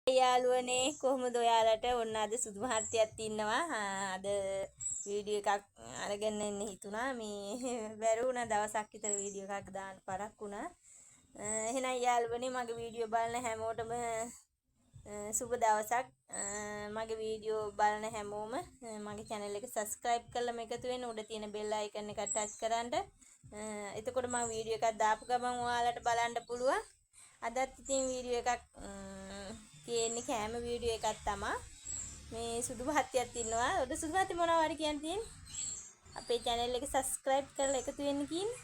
යාළුවනේ කොහොමද ඔයාලට ඔන්න අද සුදු මහත්තයත් ඉන්නවා අද වීඩියෝ එකක් අරගෙන ඉන්න හිතුණා මේ බැරුණා දවසක් විතර වීඩියෝ එකක් දාන්න පරක් වුණා එහෙනම් යාළුවනේ මගේ වීඩියෝ බලන හැමෝටම සුබ දවසක් මගේ වීඩියෝ බලන හැමෝම මගේ channel එක subscribe කරලා මේකතු වෙන්න උඩ තියෙන bell icon එක touch කරන්න එතකොට මම වීඩියෝ එකක් දාපු ගමන් ඔයාලට බලන්න පුළුවන් අදත් ඉතින් වීඩියෝ එකක් තියෙන්නේ කැම වීඩියෝ එකක් තමයි මේ සුදු මහත්තයත් ඉන්නවා ඔඩ සුදු මහත්තයා මොනවා වරි කියන්න තියෙන්නේ අපේ channel එක subscribe කරලා එකතු වෙන්න කියන්නේ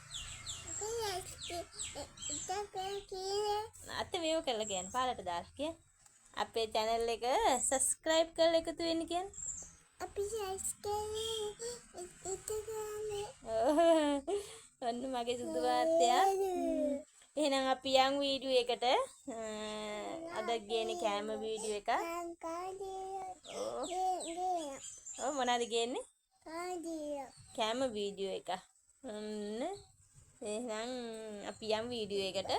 අත මේව කරලා කියන්නේ පාලට දාලා කිය අපේ channel එක subscribe කරලා එකතු වෙන්න කියන්නේ අපි ඔන්න මගේ සුදු මහත්තයා එහෙනම් අපි යන් වීඩියෝ එකට අද ගේන්නේ කැම වීඩියෝ එක ඔව් මොනවද ගේන්නේ කැම වීඩියෝ එක එහෙනම් අපි යන් වීඩියෝ එකට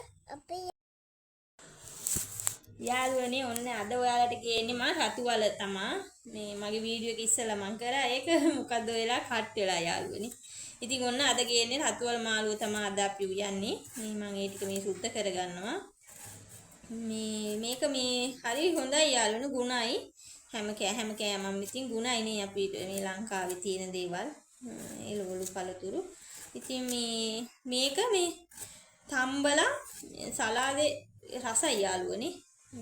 යාළුවනේ ඔන්න අද ඔයාලට ගේන්නේ මම රතු වල තමයි මේ මගේ වීඩියෝ එක ඉස්සෙල්ලා මම කරා ඒක මොකද්ද වෙලා කට් වෙලා යාළුවනේ ඉතින් ඔන්න අද ගේන්නේ රතු වල මාළුව තමයි අද අපි උයන්නේ මේ මම ඒ ටික මේ සුද්ධ කරගන්නවා මේක මේ හරි හොඳයි යාළුවනේ ගුණයි හැම කෑමම ඉතින් ගුණයි නේ අපිට මේ ලංකාවේ තියෙන දේවල් එළවලු පළතුරු ඉතින් මේක මේ තම්බලා සලාදේ රසයි යාළුවනේ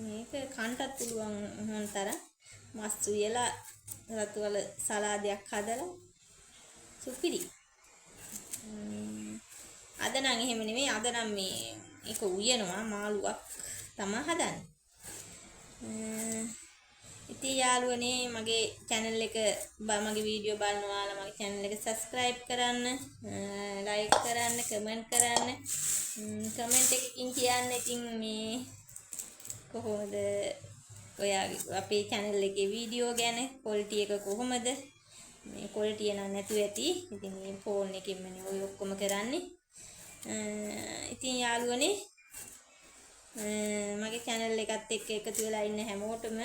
මේක කන්ටත් පුළුවන් මොන්තර මස් උයලා රතු වල සලාදයක් හදලා සුපිරි අද නම් එහෙම නෙමෙයි අද නම් මේ ඒක උයනවා මාළුවක් තමයි හදන්නේ ඉතින් යාළුවනේ මගේ channel එක මගේ වීඩියෝ බලන ඔයාලා මගේ channel එක subscribe කරන්න like කරන්න comment කරන්න comment එකකින් කියන්න ඉතින් මේ කොහොමද ඔයාගේ අපේ channel එකේ වීඩියෝ ගැන quality එක කොහොමද මේ quality එක නැතුව ඇති ඉතින් මේ phone එකෙන්ම නේ ඔය ඔක්කොම කරන්නේ ඉතින් යාළුවනේ මගේ channel එකත් එක්ක එකතු වෙලා ඉන්න හැමෝටම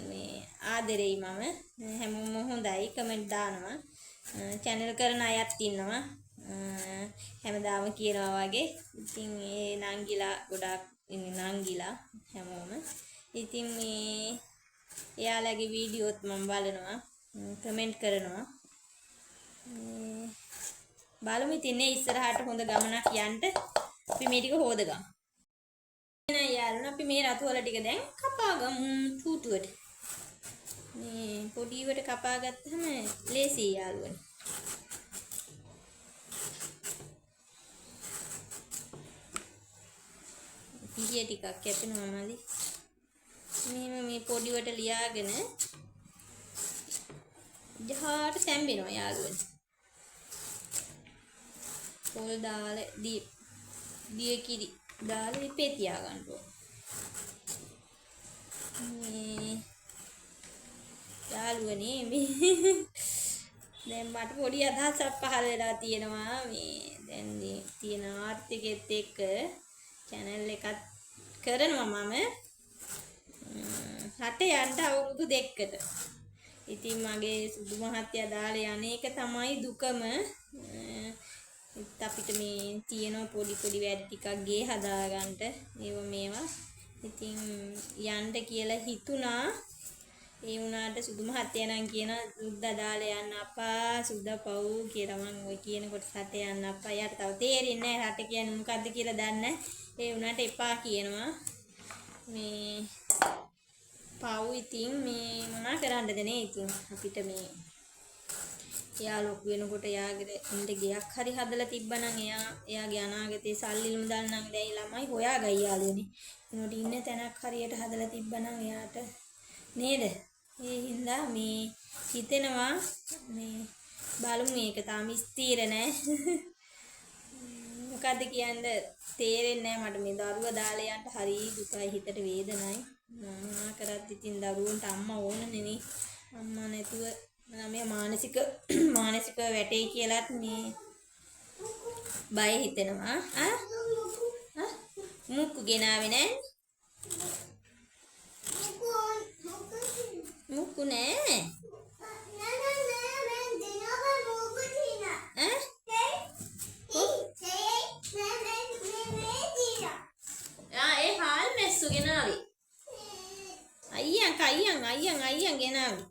මේ ආදරෙයි මම හැමෝම හොඳයි කමෙන්ට් දානවා channel කරන අයත් ඉන්නවා හැමදාම කියනවා වගේ ඉතින් ඒ නංගිලා ගොඩාක් ඉන්නේ නංගිලා හැමෝම ඉතින් මේ එයාලගේ වීඩියෝත් මම බලනවා කමෙන්ට් කරනවා බලමු ඉතින් ඉස්සරහට හොඳ ගමනක් යන්න අපි මේ ටික හොදගමු එහෙනම් යාළුවනේ අපි මේ රතු වල ටික දැන් කපාගමු චූටුවට මේ පොඩිවට කපා ගත්තම ලේසියි යාළුවනේ පිහිය ටිකක් කැපෙනවා මදි මෙහෙම මේ පොඩිවට ලියාගෙන ජහාට සැම්බෙනවා යාළුවනේ පොල් දාලා දිය කිරි දාලා ඉපේ තියා ගන්න ඕනේ යාළුවනේ දැන් මට පොඩි අදහසක් පහළ වෙලා තියෙනවා මේ දැන් තියෙන ආර්ථිකෙත් එක්ක channel එකක් කරනවා මම රටේ යන්න අවුරුදු දෙකකට ඉතින් මගේ සුදු මහත්තයා දාලා යන්නේක තමයි දුකම අපිට මේ තියෙන පොඩි වැඩ ටිකක් ගේ හදාගන්න මේවා ඉතින් යන්න කියලා හිතුණා ඒ වුණාට සුදු මහත්තයා නම් කියන සුද්දා දාලා යන්න අපා සුද්දා පව් කියලා මම ඔය කියනකොට රට යන්න අපා යාට තව තේරෙන්නේ නැහැ රට කියන්නේ මොකද්ද කියලා දන්නේ ඒ වුණාට එපා කියනවා මේ පව් ඉතින් මේ මොනා කරන්නද නේ ඉතින් අපිට මේ එයා ලොකු වෙනකොට එයාගේ ඉන්න ගයක් හරි හදලා තිබ්බනම් එයාගේ අනාගතේ සල්ලි මුදල් නම් දැයි ළමයි හොයාගයි යාළුවනේ. ඒනොට ඉන්න තැනක් හරියට හදලා තිබ්බනම් එයාට නේද? ඒ හින්දා මේ හිතෙනවා මේ බලමු මේක තාම ස්ථිර නෑ. මොකද්ද කියන්නේ තේරෙන්නේ නෑ මට මේ දරුවා දාලා යන්න හරි දුකයි හිතට වේදනයි. මොනවා කරත් ඉතින් දරුවන්ට අම්මා ඕනනේ නේ. අම්මා නැතුව මේ මානසික වැටේ කියලාත් මේ බය හිතෙනවා මුක්කු ගෙනාවේ නෑ මුරුක්කු නෑ. ඒ හාල් මැස්සු ගෙනාවේ. අයියන් ගෙනාවේ.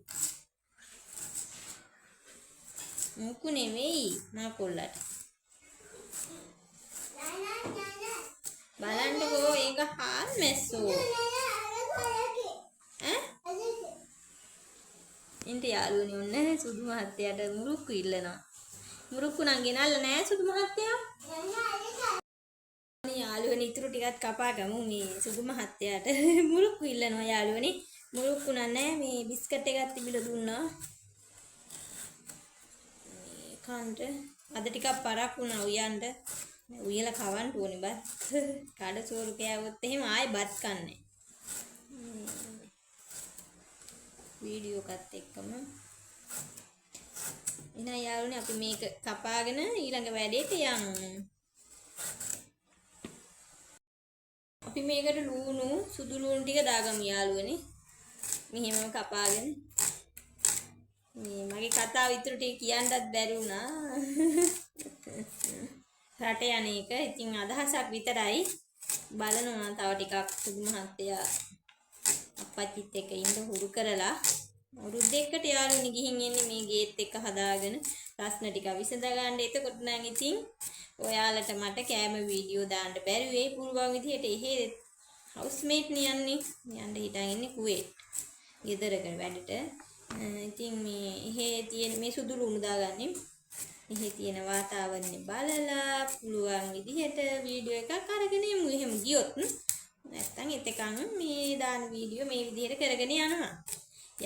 මුක්කු නෙමෙයි මා කොල්ලට. බලන්නකෝ ඒක හාල් මැස්සෝ. ඉන්ට යාළුවනේ ඔන්න සුදු මහත්තයාට මුරුක්කු ඉල්ලනවා. මුරුක්කු නම් ගෙනල්ලා නෑ සුදු මහත්තයා. යාළුවනේ ඉතුරු ටිකක් කපා ගමු මේ සුදු මහත්තයාට මුරුක්කු ඉල්ලනවා යාළුවනේ. මුරුක්කු නෑ මේ බිස්කට් එකක් තිබිලා දුන්නා. මේ කන්ට අද ටිකක් පරක් වුණා උයන්ට. උයලා කවන්න ඕනේ බත්. කඩ සෝරු කෑවොත් එහෙම ආයෙ බත් කන්නේ. වීඩියෝ එකත් එක්කම එහෙනම් යාළුවනේ අපි මේක කපාගෙන ඊළඟ වැඩේට යමු. අපි මේකට ලුණු සුදු ලුණු ටික දාගමු යාළුවනේ. මෙහෙමම කපාගෙන මේ මගේ කතාව විතර ටික කියන්නත් බැරි වුණා. රට යන එක ඉතින් අදහසක් විතරයි. බලනවා තව ටිකක් සුදු මහත්තයා අප්පච්චිත් එක්ක ඉන්න හුරු කරලා අවුරුද්දෙකට යාළුවනේ ගිහින් එන්නේ මේ ගේට් එක හදාගෙන ප්‍රශ්න ටික විසඳ ගන්න. එතකොට නම් ඉතින් ඔයාලට මට කෑම වීඩියෝ දාන්න බැරි වෙයි. පුළුවන් විදිහට එහෙ හවුස්මේට් නියන්නේ යන්න හිටන් ඉන්නේ කුවේට් ගෙදරක වැඩට. ඉතින් මේ එහෙ තියෙන මේ සුදු ලුණු දාගන්නේ. එහෙ තියෙන වාතාවරණය බලලා පුළුවන් විදිහට වීඩියෝ එකක් අරගෙන එමු. එහෙම ගියොත් නැත්තම් එතකන් මේ දාන වීඩියෝ මේ විදිහට කරගෙන යනවා.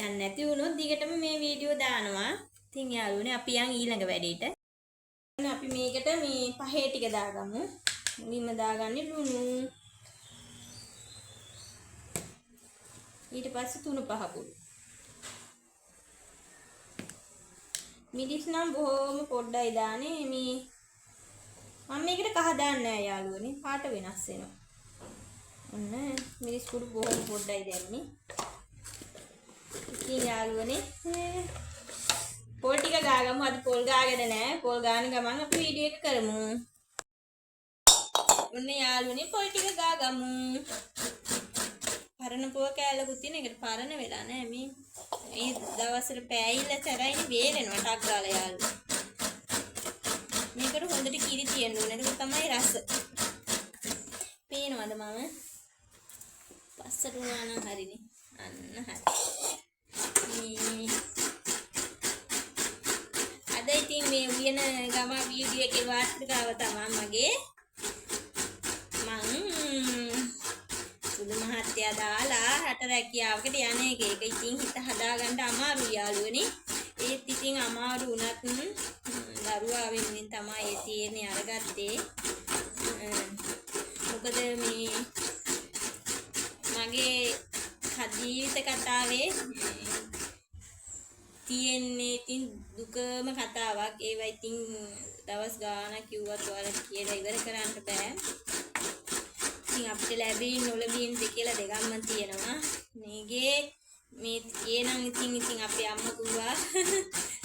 යන්න නැති වුණොත් දිගටම මේ වීඩියෝ දානවා. ඉතින් යාළුවනේ අපි යන් ඊළඟ වැඩේට. අපි මේකට මේ පහේ ටික දාගමු. මුලින්ම දාගන්නේ ලුණු. ඊට පස්සේ තුණු පහ කුඩු. මිරිස් නම් බොහොම පොඩ්ඩයි දාන්නේ. මේ මම මේකට කහ දාන්නේ නැහැ යාළුවනේ. පාට වෙනස් වෙනවා. ඔන්න මිරිස් කුඩු බොහොම පොඩ්ඩයි දැම්මේ. ඉතින් යාළුවනේ පොල් ටික ගාගමු. අද පොල් ගාගෙන නැහැ. පොල් ගාන ගමන් අපි වීඩියෝ එක කරමු. ඔන්න යාළුවනේ පොල් ටික ගාගමු. පරණ පොල් කෑල්ලකුත් තියෙන එකට පරණ වෙලා නැහැ මේ. මේ දවස්වල පෑයිලා සැරයිනේ වේලෙනවා ටක් ගාලා යාළුවෝ. මේකට හොඳට කිරි තියෙන්න ඕනේ. ඒක තමයි රස. පේනවද මම? පස්සට උනා නම් හරිනේ. අන්න හරි. අද ඉතින් මේ උයන ගම වීඩියෝ එකේ වාර්තාව තමයි මගේ. සුදු මහත්තයා දාලා රට රැකියාවකට යන එක. ඒක ඉතින් හිත හදාගන්න අමාරු යාළුවනේ. ඒත් ඉතින් අමාරු වුණත් දරුවා වෙනුවෙන් තමයි ඒ තීරණය අරගත්තේ. මොකද මේ මගේ ජීවිත කතාවේ තියෙන්නේ ඉතින් දුකම කතාවක්. ඒවා ඉතින් දවස් ගාණක් කිව්වත් ඔයාලට කියලා ඉවර කරන්න බෑ. ඉතින් අපිට ලැබීම් නොලැබීම් කියලා දෙකක්ම තියෙනවා. මේ කියනනම් ඉතින් අපේ අම්මා කිව්වා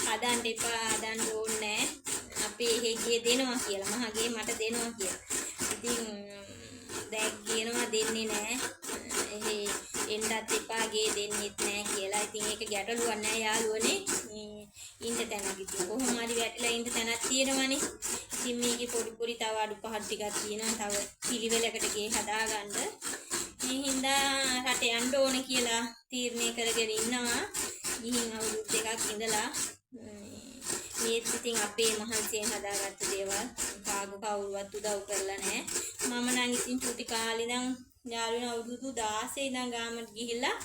හදන්න එපා, හදන්න ඕනේ නැහැ. අපි එහෙ දෙනවා කියලා. මහගේ මට දෙනවා කියලා. ඉතින් දැන් කියනවා දෙන්නේ නැහැ. එහෙ එන්නත් එපා ගේ දෙන්නෙත් නැහැ කියලා. ඉතින් ඒක ගැටලුවක් නෑ යාළුවනේ. ඉන්න තැනක ඉතින් කොහොම හරි වැටලා ඉන්න තැනක් තියෙනවනේ. ඉතින් මේකේ පොඩි තව අඩුපහත් ටිකක් තියෙනවා. තව පිළිවෙලකට ගේ හදාගන්න. මේ හින්දා රට යන්න ඕනේ කියලා තීරණය කරගෙන ඉන්නවා. ගිහින් අවුරුදු දෙකක් ඉඳලා මේත් ඉතින් අපේ මහන්සියෙන් හදාගත්ත දේවල් කවුරුවත් උදව් කරලා නැහැ. මම නම් ඉතින් චුටි කාලේ ඉඳන් යාළුවෝ අවුරුදු 16 ඉඳන් ගාමට ගිහිල්ලා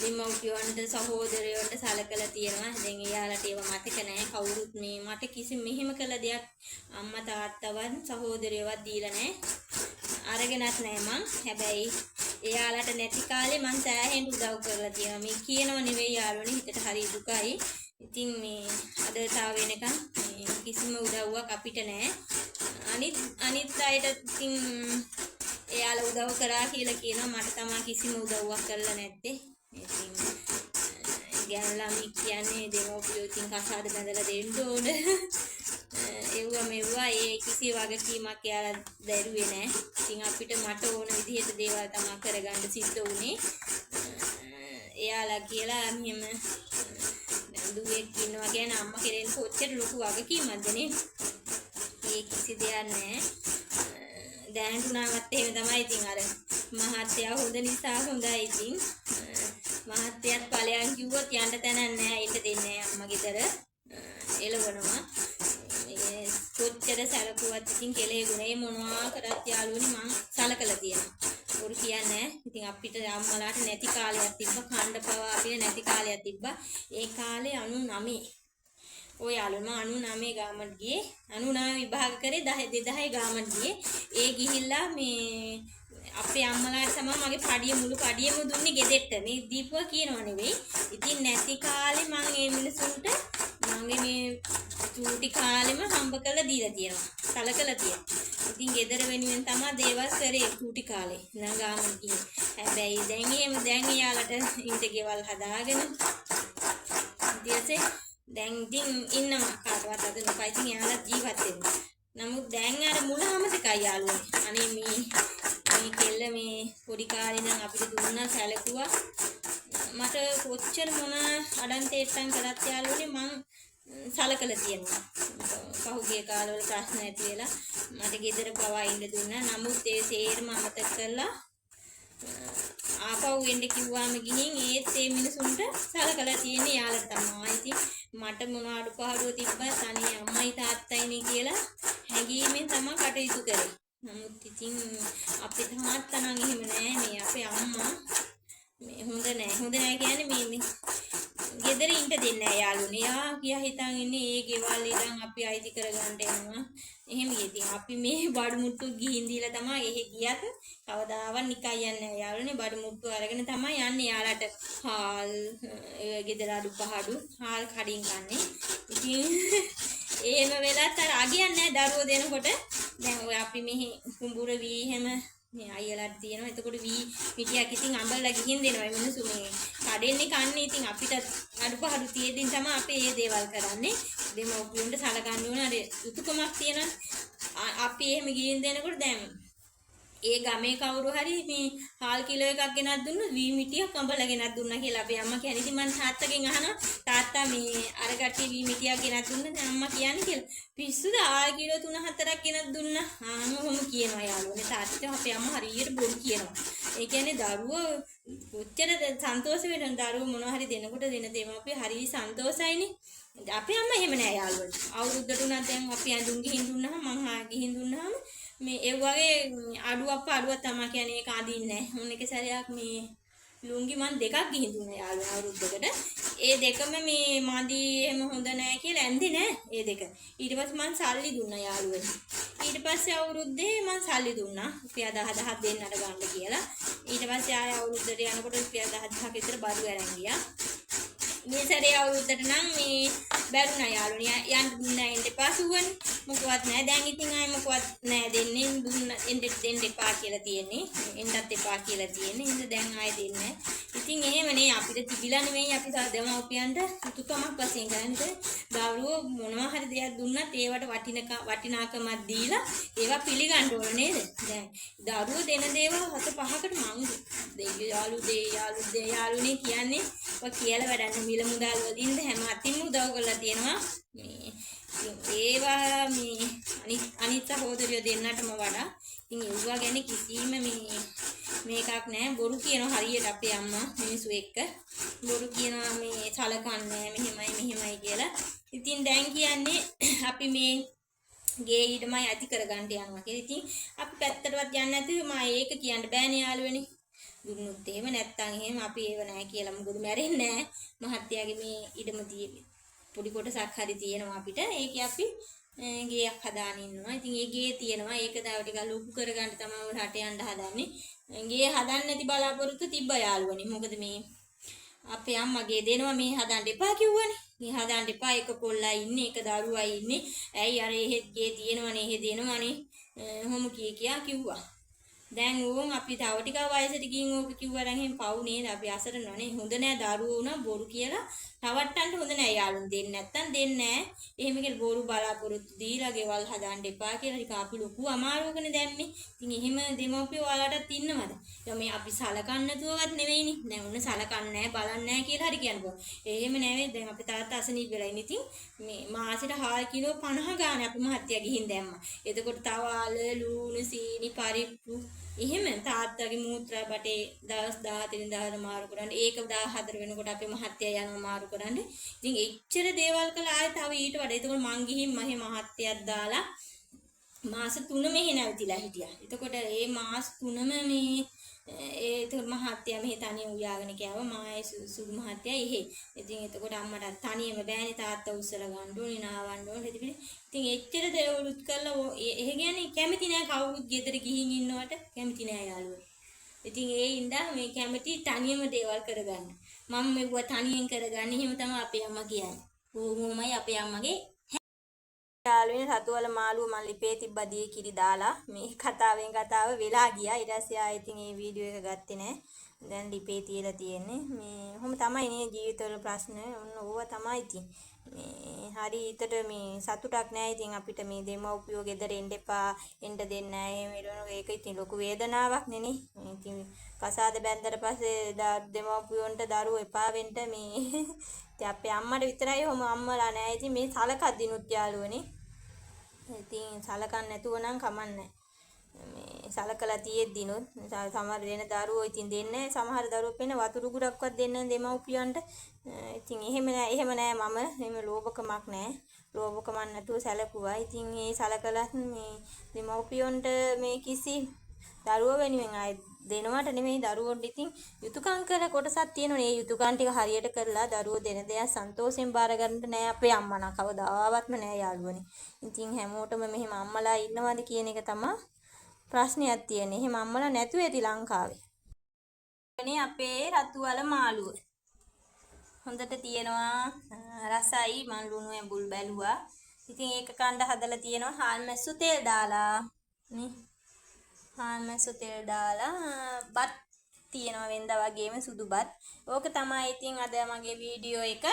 දෙමව්පියන්ට සහෝදරයන්ට සලකලා තියෙනවා. දැන් එයාලට ඒව මතක නැහැ. කවුරුත් මේ මට කිසි මෙහෙම කළ දෙයක් අම්මා තාත්තවත් සහෝදරයවත් දීලා නැහැ. අරගෙනත් නැහැ මං. හැබැයි එයාලට නැති කාලේ මං සෑහෙන උදව් කරලා තියෙනවා. මේ කියනව නෙවෙයි යාළුවනේ, හිතට හරි දුකයි. ඉතින් මේ අද තාව වෙනකන් කිසිම උදව්වක් අපිට නැහැ. අනිත් අයට ඉතින් එයාලා උදව් කරා කියලා කියනවා. මට තමයි කිසිම උදව්වක් කරලා නැත්තේ. ඉතින් ගැන ළමයි කියන්නේ දෙමව්පියෝ ඉතින් කසාද බැඳලා දෙන්න ඕන. ඒවා මෙව්වා ඒ කිසි වගකීමක් යාලා දැරුවේ නැහැ. ඉතින් අපිට මට ඕන විදිහට දේවල් තමයි කරගන්න සිද්ධ වුනේ. එයාලා කියලා මෙහෙම දුවෙක් ඉන්නවා කියන්නේ අම්මා කෙරෙන් කොච්චර ලොකු වගකීමක්ද නේ. ඒ කිසි දෙයක් නැහැ. දැනට උනාවත් එහෙම තමයි. ඉතින් අර මහත්තයා හොඳ නිසා හොඳයි. ඉතින් මහත්තයාත් ඵලයන් කිව්වොත් යන්න තැනක් නැහැ. ඉන්න දෙන්නේ නැහැ අම්මා ගෙදර. එළවනවා. කොච්චර සැලකුවත් ඉතින් කෙලේ ගුණේ මොනවා කරත් යාළුවනි මං සලකලා තියෙනවා. බොරු කියන්නේ. ඉතින් අපිට අම්මලාට නැති කාලයක් තිබ්බා. ඛණ්ඩ පවා අපිට නැති කාලයක් තිබ්බා. ඒ කාලේ 99 ඔය යාළුවා 99 ගාමට ගියේ. 99 විභාග කරේ 2010 ගාමට ගියේ. ඒ ගිහිල්ලා මේ අපේ අම්මලාට තමයි මගේ පඩිය මුළු පඩියම දුන්නේ ගෙදෙට්ට. මේ දීපුවා කියනව නෙවෙයි. ඉතින් නැති කාලේ මං මේ මිනිසුන්ට මගේ මේ චූටි කාලෙම හම්බ කරලා දීලා තියෙනවා. සලකලා තියෙනවා. ඉතින් ගෙදර වෙනුවෙන් තමයි දේවල් කරේ චූටි කාලේ. නගාම ගිහින්. හැබැයි දැන් එයාලට ඉන්ට ගෙවල් හදාගෙන ඊටසේ දැන් ඉතින් ඉන්නවා කාටවත් අද නොකයි ඉතින් එයාලා ජීවත් වෙනවා. නමුත් දැන් අර මුලහමතකයි යාළුවනේ. අනේ මේ කෙල්ල මේ පොඩි කාලේ ඉඳන් අපිට දුන්නා සැලකුවා. මට කොච්චර මොන අඩන්තේට්ටම් කරත් යාළුවනේ මං සලකලා තියෙනවා. පහුගිය කාලවල ප්‍රශ්න ඇති වෙලා මට ගෙදර පවා ඉන්න දුන්නා. නමුත් ඒ සේරම අමතක කරලා ආපහු එන්න කිව්වාම ගිහින් ඒත් මේ මිනිසුන්ට සලකලා තියෙන්නේ යාළුවා තමයි. ඉතින් මට මොන අඩුපාඩුව තිබ්බත් අනේ අම්මයි තාත්තයිනේ කියලා හැඟීමෙන් තමයි කටයුතු කරේ. නමුත් ඉතින් අපේ තාත්තා නම් එහෙම නෑ. මේ අපේ අම්මා මේ හොඳ නෑ කියන්නේ මේ ගෙදර ඉන්න දෙන්නේ නෑ යාළුවනේ. යා කියා හිතන් ඉන්නේ ඒ ගෙවල් ඉඳන් අපි අයිති කරගන්න එනවා. එහෙම ඉතින් අපි මේ බඩු මුට්ටු ගිහින් දීලා තමයි එහෙ ගියත් කවදාවත් නිකන් යන්නේ නෑ යාළුවනේ. බඩු මුට්ටු අරගෙන තමයි යන්නේ යාලට හාල් ගෙදර අඩුපාඩු හාල් කඩින් කන්නේ. ඉතින් එහෙම වෙලත් අර අගියන්නේ නෑ දරුවෝ දෙනකොට. දැන් ඔය අපි මෙහි කුඹුර වී එහෙම මේ අයියලාට තියෙනවා. එතකොට වී පිටියක් ඉතින් අඹලා ගිහින් දෙනවා. මේ මිනිස්සු මේ කඩෙන්නේ කන්නේ. ඉතින් අපිට අඩුපාඩු තියෙද්දි තමයි අපි මේ දේවල් කරන්නේ. දෙමව්පියන්ට සලකන්න ඕන අර යුතුයකමක් තියෙනවා. අපි එහෙම ගිහින් දෙනකොට දැන් ඒ ගමේ කවුරු හරි මේ හාල් කිලෝ එකක් ගෙනත් දුන්නොත් වී මිටියක් අඹලා ගෙනත් දුන්නා කියලා අපේ අම්මා කියන්නේ. ඉතින් මම තාත්තගෙන් අහනවා තාත්තා මේ අර කට්ටිය වී මිටියක් ගෙනත් දුන්නද අම්මා කියන්නේ කියලා. පිස්සුද ආ කිලෝ 3-4ක් ගෙනත් දුන්නා. ඔහොම කියනවා යාළුවනේ. තාත්තා අපේ අම්මා හරියට බොරු කියනවා. ඒ කියන්නේ දරුවෝ කොච්චර සන්තෝෂ වෙනවද දරුවෝ මොනවා හරි දෙනකොට දෙන දේම අපි හරි සන්තෝෂයිනේ. අපේ අම්මා එහෙම නෑ යාළුවනේ. අවුරුද්දට උනත් දැන් අපි ඇඳුම් ගිහින් දුන්නාම මං ගිහින් දුන්නාම මේ ඒ වගේ අඩුවක් තමයි කියන්නේ ඒක අඳින්නේ නැහැ. මොන එක සැරයක් මේ ලුංගි මන් දෙකක් ගිහින් දුන්නා යාළුවා අවුරුද්දකට. ඒ දෙකම මේ මදි එහෙම හොඳ නැහැ කියලා ඇඳේ නැහැ ඒ දෙක. ඊට පස්සේ මං සල්ලි දුන්නා යාළුවනේ. ඊට පස්සේ අවුරුද්දේ මං සල්ලි දුන්නා. රුපියල් 10,000ක් දෙන්නට ගන්න කියලා. ඊට පස්සේ ආය අවුරුද්දට යනකොට රුපියල් 10,000ක් විතර බඩු අරන් ගියා. මේ සැරේ අවුරුද්දට නම් මේ බැරුණා යාළුවනේ. යන්න දුන්නා එන්න එපා සුවනේ. මොකවත් නැහැ. දැන් ඉතින් ආයෙ මොකවත් නැහැ දෙන්නේ. දෙන්න එපා කියලා තියෙන්නේ. එන්නත් එපා කියලා තියෙන්නේ. ඉතින් දැන් ආයෙ දෙන්නේ. ඉතින් එහෙමනේ අපිට තිබිලා නෙමෙයි අපි දෙමව්පියන්ට යුතුයකමක් වශයෙන් ගන්නද. දරුවෝ මොනවා හරි දෙයක් දුන්නත් ඒවට වටිනාකමක් දීලා ඒවා පිළිගන්න ඕන නේද? දැන් දරුවෝ දෙන දේවල් 7-5කට මංගු. යාළුනේ කියන්නේ ඔය කියලා වැඩන්න මිල මුදල් වලින්ද හැම අතින්ම උදව් කරලා තියෙනවා. මේ ඒවා මේ අනිත් සහෝදරියෝ දෙන්නටම වඩා ඉතින් ඒවා ගැන කිසිම මේකක් නැහැ. බොරු කියනවා හරියට අපේ අම්මා මිනිස්සු එක්ක බොරු කියනවා මේ සලකන්නේ මෙහෙමයි කියලා. ඉතින් දැන් කියන්නේ අපි මේ ගේ ඊටමයි ඇති කරගන්න යනවා කියලා. ඉතින් අපි පැත්තටවත් යන්නේ නැතිව මම ඒක කියන්න බෑනේ යාළුවනේ. දුන්නොත් එහෙම නැත්තම් එහෙම අපි ඒව නැහැ කියලා මොකද මැරෙන්නේ නැහැ. මහත්තයාගේ මේ ඉඩම තියෙන්නේ පොඩි කොටසක් හරි තියෙනවා අපිට. ඒකේ අපි ගේයක් හදාගෙන ඉන්නවා. ඉතින් ඒ ගේ තියෙනවා. ඒක දාව ටිකක් ලොකු කරගන්න තමයි රට යන්න හදන්නේ. ගේ හදන්න නැති බලාපොරොත්තු තිබ්බ යාළුවනේ. මොකද මේ අපේ අම්මා ගේ දෙනවා මේ හදන්න එපා කිව්වනේ. මේ හදන්න එපා එක කොල්ලයි ඉන්නේ එක දරුවයි ඉන්නේ. ඇයි අර එහෙත් ගේ තියෙනවනේ එහෙ දෙනවනේ. කොහොම කියා කිව්වා. දැන් ඕන් අපි තව ටිකක් වයසට ගිහින් ඕක කිව්වනම් එහෙම පව් නේද? අපි අසරණනේ. හොඳ නෑ දරුවෝ උනා බොරු කියලා නවත්තන්න හොඳ නෑ යාළුවෝ දෙන්නේ නැත්තම් දෙන්නේ නෑ. එහෙම කියලා බොරු බලාපොරොත්තු දීලා ගෙවල් හදාන්න එපා කියලා ටික අපි ලොකු අමාරුවකනේ දැම්මේ. ඉතින් එහෙම දෙමව්පියෝ ඔයාලටත් ඉන්නවද? මේ අපි සලකන්න නැතුවවත් නෙවෙයිනේ. දැන් උන්න සලකන්නේ නෑ බලන්නේ නෑ කියලා හරි කියනවා. එහෙම නෙවෙයි දැන් අපේ තාත්තා අසනීප වෙලා ඉන්නේ. ඉතින් මේ මාසෙට හාල් කිලෝ 50 ගානේ අපි මහත්තයා ගිහින් දැම්මා. එතකොට තව ආල ලුණු සීනි පරිප්පු එහෙම තාත්තගේ මූත්‍රා බටේ දවස් 17 දාන මාරු කරන්න. ඒක 14 වෙනකොට අපේ මහත්තයා යනවා මාරු කරන්න. ඉතින් එච්චර දේවල් කළා ආයෙ තව ඊට වඩා. එතකොට මං ගිහින් මහේ මහත්තයක් දාලා මාස 3 මෙහෙ නැවතිලා හිටියා. එතකොට ඒ මාස 3ම මේ ඒක මහත්තයා මෙහෙ තනියම උයාගෙන කෑවා. මායි සුදු මහත්තයා එහෙ. ඉතින් එතකොට අම්මට තනියම බෑනේ තාත්තා උස්සලා ගන්න ඕනේ නාවන්න ඕනේ. ඉතින් එච්චර දේවලුත් කළා. එහෙ කියන්නේ කැමති නෑ කවුරුත් ගෙදර ගිහින් ඉන්නවට කැමති නෑ යාළුවෝ. ඉතින් ඒ ඉඳන් මේ කැමති තනියම දේවල් කරගන්න. මම මෙව තනියෙන් කරගන්නේ. එහෙම තමයි අපේ අම්මා කියන්නේ. ඕමයි අපේ අම්මගේ යාළුවනේ සතු වල මාළුව මම ලිපේ තිබ්බා දී කිරි දාලා මේ කතාව වෙලා ගියා. ඊට පස්සේ ආයෙ ඉතින් මේ වීඩියෝ එක ගත්තේ නෑ. දැන් ලිපේ තියලා තියෙන්නේ. මේ කොහොම තමයි නේ ජීවිතවල ප්‍රශ්න. ඔන්න ඕවා තමයි ඉතින්. මේ හරි ඊටට මේ සතුටක් නෑ. ඉතින් අපිට මේ දෙමව්පියෝ ගෙදර එන්න එපා එන්න දෙන්නේ නෑ. එහෙම වෙනවනේ ඒක ඉතින් ලොකු වේදනාවක් නේ. ඉතින් කසාද බැන්දට පස්සේ දෙමව්පියොන්ට දරුවෝ එපා වෙන්න මේ ඉතින් අපේ අම්මට විතරයි ඔහොම අම්මලා නෑ. ඉතින් මේ සලකද්දිනුත් යාළුවනේ. ඉතින් සලකන්නේ නැතුව නම් කමන්නේ. මේ සලකලා තියෙද්දිනුත් සමහර වෙන දරුවෝ ඉතින් දෙන්නේ සමහර දරුවෝ පෙන්න වතුරු ගුරක්වත් දෙන්න දෙමව්පියන්ට. ඉතින් එහෙම නෑ මම එහෙම ලෝභකමක් නෑ. ලෝභකමක් නැතුව සැලකුවා. ඉතින් මේ සලකලත් මේ දෙමව්පියන්ට මේ කිසි දරුවෝ වෙනුවෙන් ආයි දෙනවට නෙමෙයි දරුවොන්ට ඉතින් යුතුයකම් කළ කොටසක් තියෙනවා. මේ යුතුයකම් ටික හරියට කරලා දරුවෝ දෙන දෙයක් සන්තෝෂයෙන් බාර ගන්නට නෑ අපේ අම්මා නා කවදාවත්ම නෑ යාළුවනේ. ඉතින් හැමෝටම මෙහෙම අම්මලා ඉන්නවද කියන එක තමයි ප්‍රශ්නයක් තියෙන්නේ. එහෙම අම්මලා නැතුව ඇති ලංකාවේ. එනේ අපේ රතුවල මාළුව. හොඳට තියෙනවා රසයි මන් ලුණු ඇඹුල් බැලුවා. ඉතින් ඒක කණ්ඩ හදලා තියෙනවා හාල් මැස්සු තෙල් දාලා. නේ හාල්මැස්සු තෙල් දාලා බත් තියෙනවා වෙනදා වගේම සුදු බත්. ඕක තමයි ඉතින් අද මගේ වීඩියෝ එක.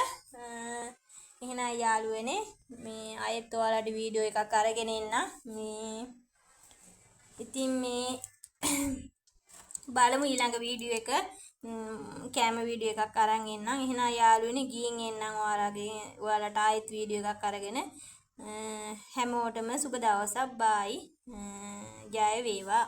එහෙනම් යාළුවනේ මේ ආයෙත් ඔයාලට වීඩියෝ එකක් අරගෙන එන්න. මේ ඉතින් මේ බලමු ඊළඟ වීඩියෝ එක කැම වීඩියෝ එකක් අරන් එන්නම්. එහෙනම් යාළුවනේ ගිහින් එන්නම් ඔයාලට ආයෙත් වීඩියෝ එකක් අරගෙන. හැමෝටම සුබ දවසක්. බායි. ජය වේවා.